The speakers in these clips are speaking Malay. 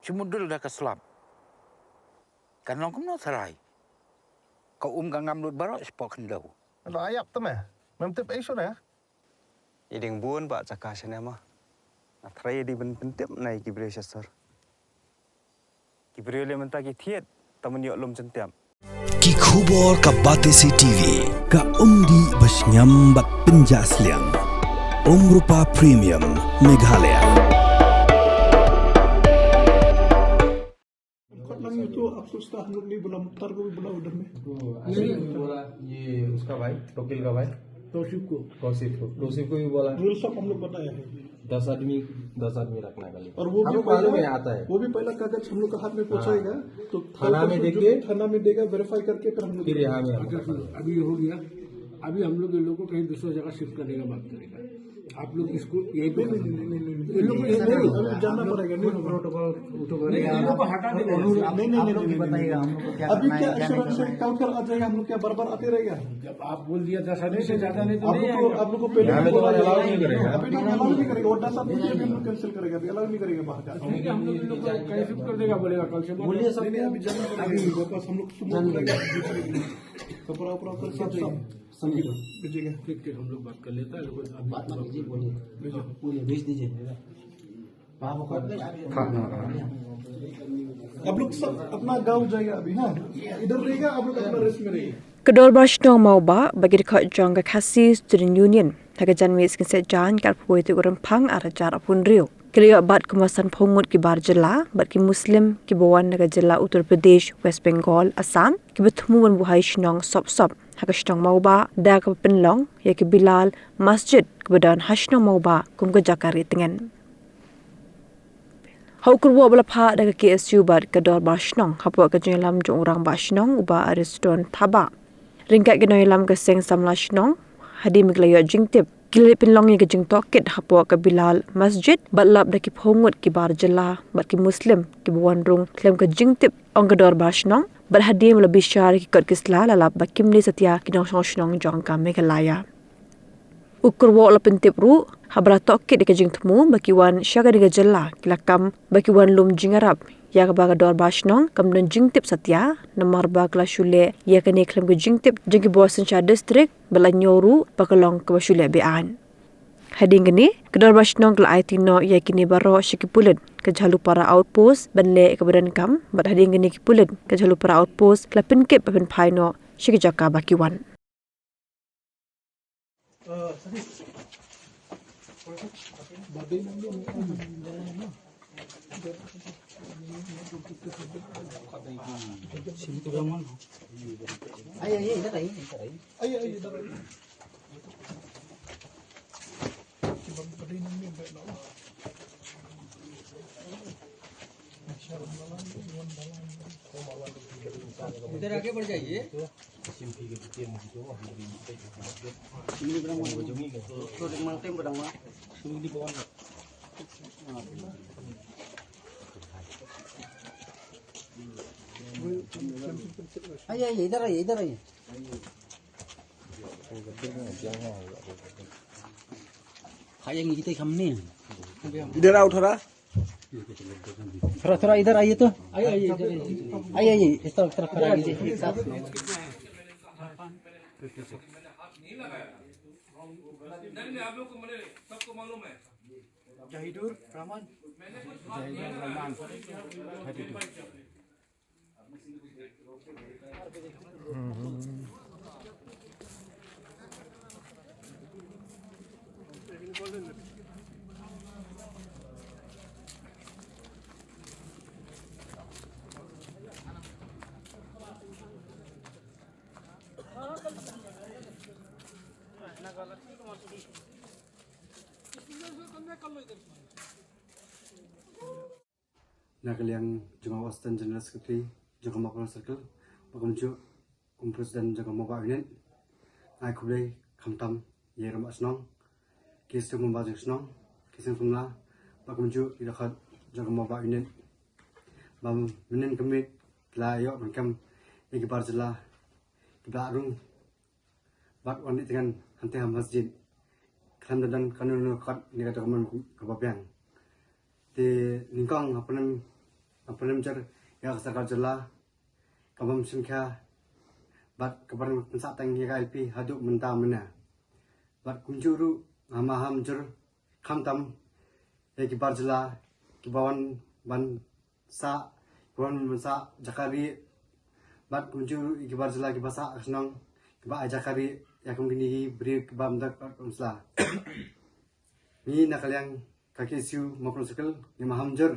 Cumudul dah keselam. Kan long kemno sarai. Kau gangam lut barok sepok kendau. Lo ayap tu meh. Memtip isu na. Iding buon Pak cakasya nama. Atrai di pentip nai kibriyo syasar. Kibriyo le mentagi thiet taman yok lom centiam. Ki khubor ka Batesi TV ka umdi basnyam bak penjasliang. Rupa Premium Meghalaya. तो अफसोस था हम लोग नहीं बोला मुख्तार को भी बोला उधर में नहीं बोला ये उसका भाई वकील का भाई तौसीफ तौसीफ को भी बोला रूल सब हम लोग बताया है 10 आदमी रखना है और वो भी मालूम है आता है वो भी पहला कागज हम लोग का हाथ में पहुंचाएगा तो थाना में देगा वेरीफाई करके फिर हम लोग फिर यहाँ में अभी हो गया अभी हम लोग इन लोगों को कहीं दूसरी जगह शिफ्ट करने का बात करेगा आप लोग इसको यही पे नहीं जानना पड़ेगा नहीं प्रोटोकॉल अभी क्या एश्योरेंस है काउंटर आ जाएगा हम लोग क्या बार आ जाएगा जब आप बोल दिया 10 आदमी से ज्यादा नहीं तो आप लोग को पहले अलाउ नहीं करेगा अभी अलाउ नहीं करेगा और 10 आदमी अभी हम लोग कैंसिल करेगा अभी अलाउ नहीं करेगा बाहर हम लोग इन लोग को कहीं शिफ्ट कर देगा बोलेगा कल से बोलिए सब अभी जानना पड़ेगा बस हम लोग सुबह कपड़ा उपड़ा कर सब समझिए भेजिएगा ठीक हम लोग बात कर लेता है बात मत कीजिए बोलिए भेज दीजिए अब लोग सब अपना गाँव जाएगा अभी हाँ इधर रहेगा आप लोग अपना रेस्ट में रहिए Kedor Bashnong Mauba bagi dekat Jangga Kasi Student Union hagajan wis kinset jan kar poi tu orang pang arajar apun rio keliya bat kemasan pongut ki bar jela bat ki muslim ki bawan naga jela Uttar Pradesh West Bengal Assam ki betemu wan buhai shnong sop hagashnong Mauba da ka penlong ya ki Bilal Masjid kebadan hashnong Mauba kum ke Jakari tengen Hau kurwa bala pha daga KSU bat Kedor Bashnong hapwa ka jelam jong orang Bashnong uba ariston thaba ringkat genoy lam ke seng samlashnong hadi miglayo jingtip gilip pinlong ye ke jing tokit hapwa ke Bilal Masjid batlap daki phongut ki bar jela bat ki muslim ki buwanrung klem ke jingtip ong Kedor Bashnong bat hadi lebih syar ki kot kisla lalap bakim ni setia ki nong shnong jong ka Meghalaya ukur wo la pentip ru habra tokit de ke jing temu baki wan syaga de jela kilakam baki wan lum jingarap ya ka baga Kedor Bashnong kam don jingtip setia namar bagla shule ya ka ne klem ke jingtip jing bosan cha district balanyoru pakalong ke shule bean hading ni Kedor Bashnong kla itino ya kini baro shikipulen ke jalu para outpost banle ke badan kam bat hading ni kipulen ke jalu para outpost kla pinkip pen phaino shikijaka baki wan आइए इधर आइए इधर आइए इधर आगे बढ़ जाइए आइए इधर आइए खाएंगे कितने हमने Ider out thora. थोड़ा इधर आइए तो आइए इस तरफ करा लीजिए साथ Jahidur Rahman Nakaliang Jemaah Western General Secretary Jogama Pol Circle Pakamju Presiden Jogama Pak Unin Ai Kublai Kamtam Yeram Asnong Kisung Membajang Snong Kisung Sumla Pakamju Idakat Jogama Pak Unin Bam Menin Kemit La Yok Mengkam Ikibar Jela Kibla Rung Bat Wanit dengan Hantih Masjid Kelam dan Kanun Kat Nika Jogama Kebabiang di Ningkong apa nam Penemjer ya kesakar jela kabam simkha bat kabar pensak tang ya LP haduk mentah mena bat kunjuru hamaham jer kamtam ya kibar jela kibawan ban sa kibawan mensa jakari bat kunjuru kibar jela kibasa asnang kiba jakari ya kembini beri kibam dak umsla ni nakalyang kaki siu mokon sekal ni maham jer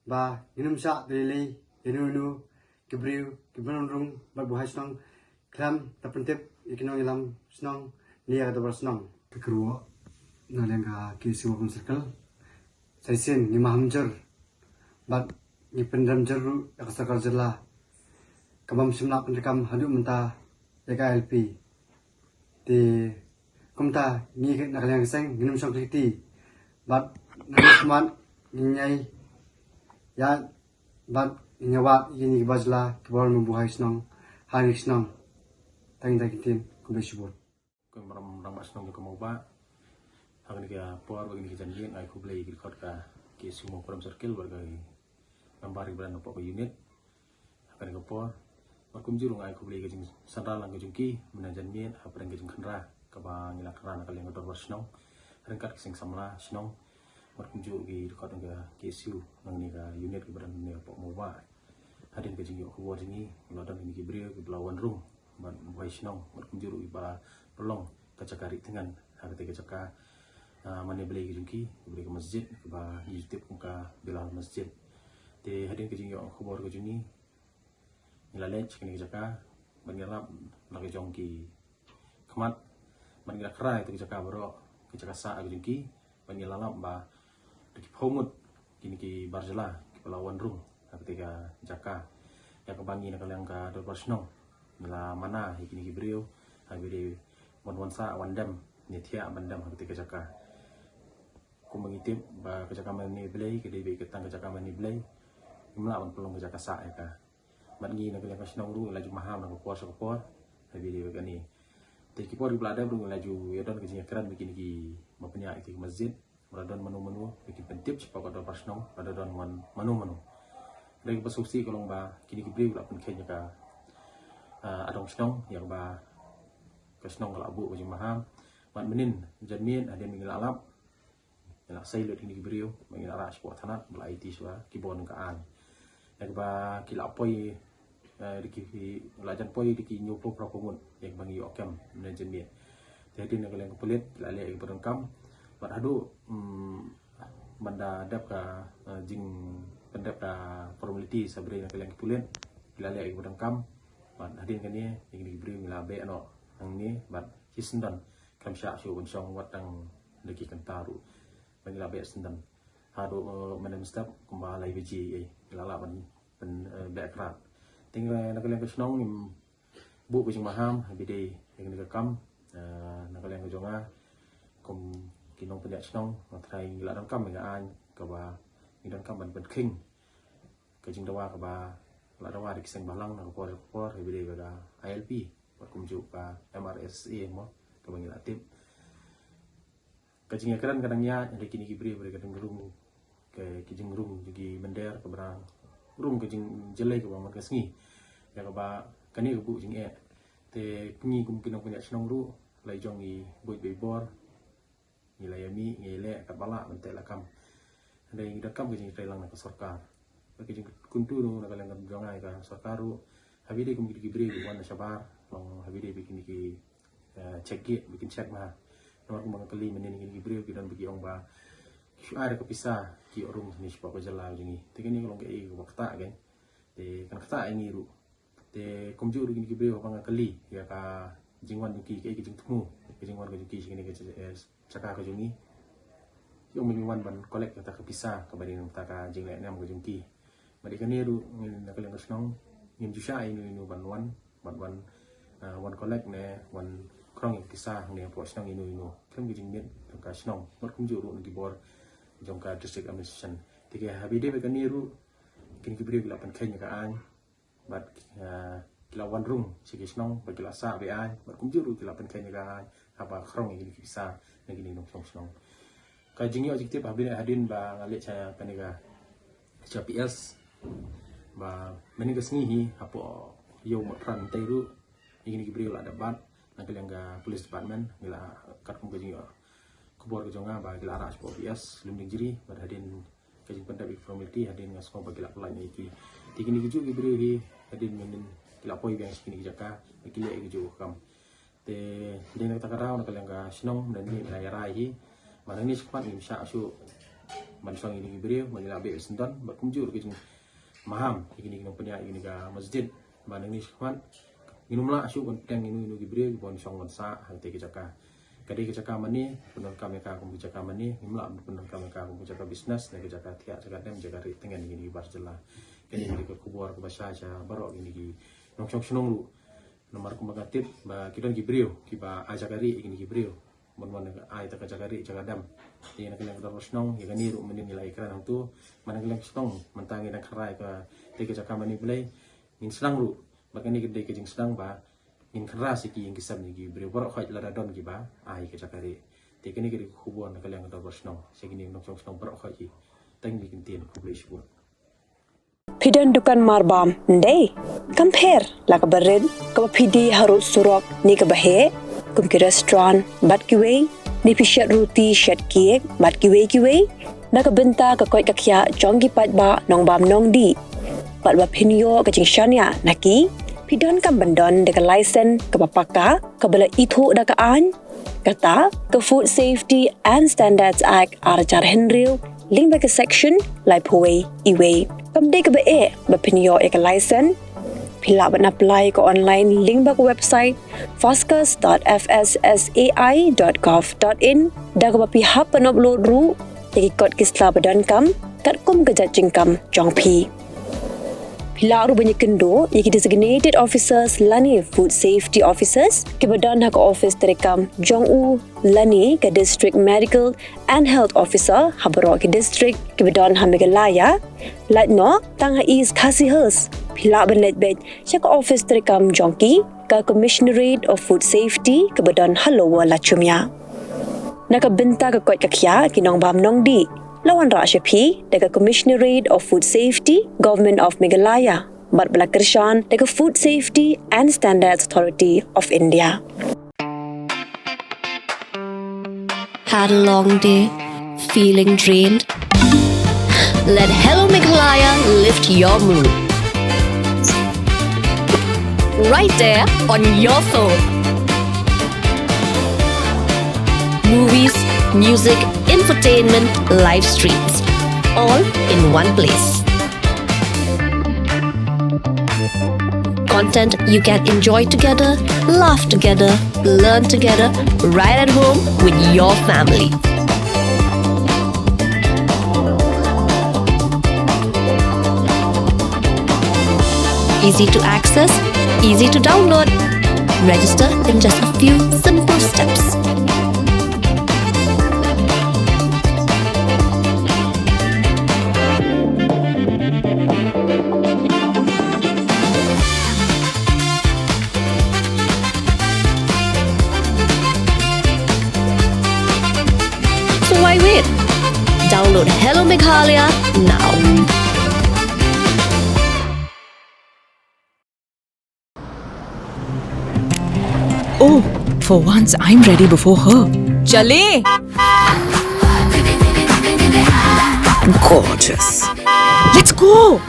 ba inum sya delele inu kibriu kibrung berbuah senang klam terpentip ikinong ilam senang niya kata bersenang kekerua naliang ka kisi wapun circle saisin ni mahamjer bat ni pendam jeru akasakar jela kabam simla pendekam hadu mentah LP di kumta ni naliang seng inum syak kriti bat nalisman ninyai ya bat nyawa ini bazla kebal membuahai senang hari senang tang kitin kubesibut ko maram ram asnong ko mo ba hagni ka por bagni ki janjin ai kublei ki khot ka ki sumo program circle bagai nambari brand po ko unit hagni ko por makum jurung ai kublei ki jing sandal lang jungki menajan mien apren ki jing khanra ka ba ngila kran ka leng dor snong rengkat sing samla snong makum jurung ki khot ka ki su nang ni ka unit ki brand ni po mo ba hadin ke jingi ko jingi lodan ini ki brio ki belawan rung ban boy snong makum jurung ba pelong kacakari dengan harga kacaka mana beli jungki beli ke masjid ke ba YouTube muka bilal masjid te hadin ke jingi khobor ke juni nilalej kini kacaka banirap lagi jongki kemat banira kra itu kacaka bro kacaka sa ke jungki banilalap ba di pomut kini ki barjela ki pelawan rung ketika jaka ya kebangi nak yang ka dor snong nila mana kini ki brio habire wansa wandam nithia bandam ketika jaka ku mengitip ba kejaka mani blay ke debi ketang kejaka mani blay imla on pelong kejaka sa ya ka bangi nak yang snong ru laju maham nak puas ko habire begani te ki por blada ru laju ya don ke keran bikin ki mapnya itu masjid meradon menu-menu bikin pentip cepat dor snong pada don menu dari pasukti kolong ba kini ki brio la pun kenya ka adong snong yang ba kesnong kalau abu wajib maham mat menin janmin ada mingil alap nak sai lot ini brio mingil ara sport tanah bela IT swa kibon kaan yak ba kila poi diki lajan poi diki nyopo propomun yang bangi okam menin janmin jadi nak yang kulit lale yang berengkam mat hadu banda dap ka jing pendap ka formality sabre nak yang kulit lale yang berengkam mat hadin kan ni yang brio milabe ano ang ni bat hisendan kam sya syu bon song wat ang lagi kantaru bangila be sendan hado manem step kumba lai biji ai lala ban background tinggal nak leng kesnong nim bu bijing maham bide yang ni kam nak leng jonga kum kinong pendak snong matrai la dang kam nga an ka ba ni dang kam ban king ka jing dawa ka ba la dawa dik seng balang nak por bide ka ILP kumjuk ka MRSA mo kabang ilatip kajing keran kadangnya ada kini kibri beri kadang gerung ke kijing rum jadi mender ke berang rum kajing jelai ke bang kasngi ya ka ba kani ke bu jing te pengi kumkin punya senong ru lai jong i boy bor nilai mi ngele kat bala mentek lakam ada yang dakam kajing trelang nak sarkar kajing kuntu no nak lang jongai ka sarkaru habide kumkin kibri wan sabar long habide bikin ki check it bikin check mah nomor kumang kali menen ki brio ki dan bagi ong ba ada kepisah ki orum ni siapa jala jingi te kini kalau ke wakta kan te kan kata ini ru te komju ru ki brio pang kali ya ka jingwan ki ke jing temu jingwan ki sini ke caka ke jingi yung mingwan ban kolek kata kepisah kabadin ta ka jing le nam ke jingki badi kan ni ru nak lang kesnong ngim jusha ini ban wan kolek ne wan krong kisah ne po snong inu kem gi jingmen ka snong mar kum juru ngi bor jongka district administration tike habide be kan niru kin ki bri la pan kenya ka an bat kila wan rung sigi snong ba kila sa be an mar kum juru kila pan kenya ka an apa krong ngi kisah ngi ni nong snong ka jingi ojektif habide hadin ba ngale cha kaniga CPS ba meni kesngi hi apo yo ran teru ingin gibril ada bat nagilanga police department gila katkum kajing kubor kejonga ba gila aras CPS lumding jiri pada hadin kajing pendapat formality hadin ngas ko bagila pelanya iki tikini giju gibril hi hadin menin gila poi yang sekini jaka gila giju kam te dina takarau nagilanga sinong dan ni rai hi mana ni sepat ni sya su mansang ini gibril magila be senton ba kumjur kajing maham ini punya ini ga masjid mana ni sepat inumlah asyuk konteng inu gibril bon song sa hante kejaka kadi kejaka mani penon kami ka kum kejaka mani imla penon kami ka kum kejaka bisnes na kejaka tiak jaga dem jaga ri tengen ini bar jela kadi ini ke kubur ke basah ja barok ini gi nong senong lu nomor kum bagatip ba kidon gibril kiba ajakari ini gibril mon ai ta kajakari jaga dam ti nak leng terus nong ya kani ru menin nilai ikran ang tu mana leng stong mentangi nak kerai ka te kejaka mani play min selang lu makanya gede kejing sedang ba in keras iki yang kisam ni gibril borok khaj lada don giba ai ke jakari te kini gede kubuan kali yang tor snow segini nok snow borok khaj tang bikin tin kublish bu Pidan dukan marbam ndai compare la ka bered ka pidi harut surok ni ka bahe kum ki restaurant bat ki way ni pishat roti shat cake bat ki way na ka benta ka koi ka khya jonggi pat ba nong bam nong di pat ba pinyo ka jing shania naki pidan kam bandon de ka license ka papaka ka bala ithu da ka an kata ka Food Safety and Standards Act arjar henril link ba ka section lai poi iwe kam de ka ba ba pinyo e ka license pila ban apply ko online link ba ko website foscas.fssai.gov.in da ka pi hap pan upload ru tegi kod kisla badan kam kat kum ka jajing kam jong pi pila ru banyak kendo yaki designated officers lani food safety officers ke badan hak office terekam jong u lani ke district medical and health officer habaro ke district ke badan hamigalaya latno tang ha is khasihers pila banlet bed chak office terekam jongki ka commissionerate of food safety ke badan halowa lachumya naka benta ka kot kakya kinong bam nong di lawan ra shapi daga commissionerate of food safety government of Meghalaya bat balakershan daga food safety and standards authority of India. Had a long day, feeling drained? Let Hello Meghalaya lift your mood. Right there on your phone. Movies, music, infotainment, live streams, all in one place. Content you can enjoy together, laugh together, learn together, right at home with your family. Easy to access, easy to download. Register in just a few simple steps. So why wait? Download Hello Meghalaya now. Oh, for once I'm ready before her. Chale! Gorgeous. Let's go!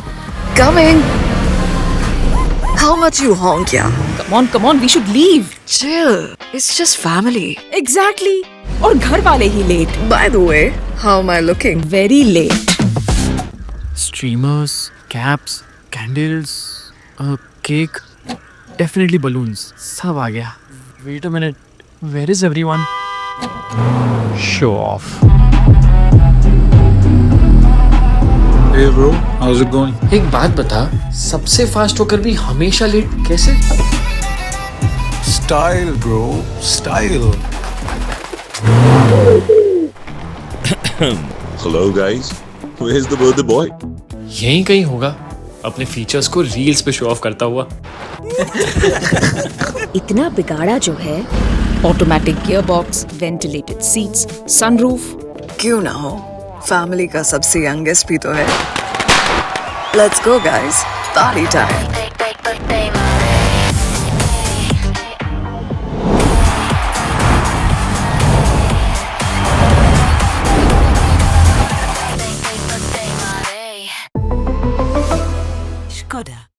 Coming. How much you honk, yeah? Come on, we should leave. Chill. It's just family. Exactly. और घर वाले ही late. By the way, how am I looking? Very late. Streamers, caps, candles, a cake, definitely balloons. सब आ गया. Wait a minute. Where is everyone? Show off. Hey bro, how's it going? एक बात बता, सबसे फास्ट होकर भी हमेशा लेट कैसे? Style bro, style. Hello guys, where's the birthday boy? यहीं कहीं होगा, अपने फीचर्स को रील्स पे शो ऑफ करता हुआ. इतना बिगाड़ा जो है, automatic gear box, ventilated seats, sunroof. क्यों ना हो, फैमिली का सबसे यंगेस्ट भी तो है. Let's go, guys. Party time. Skoda.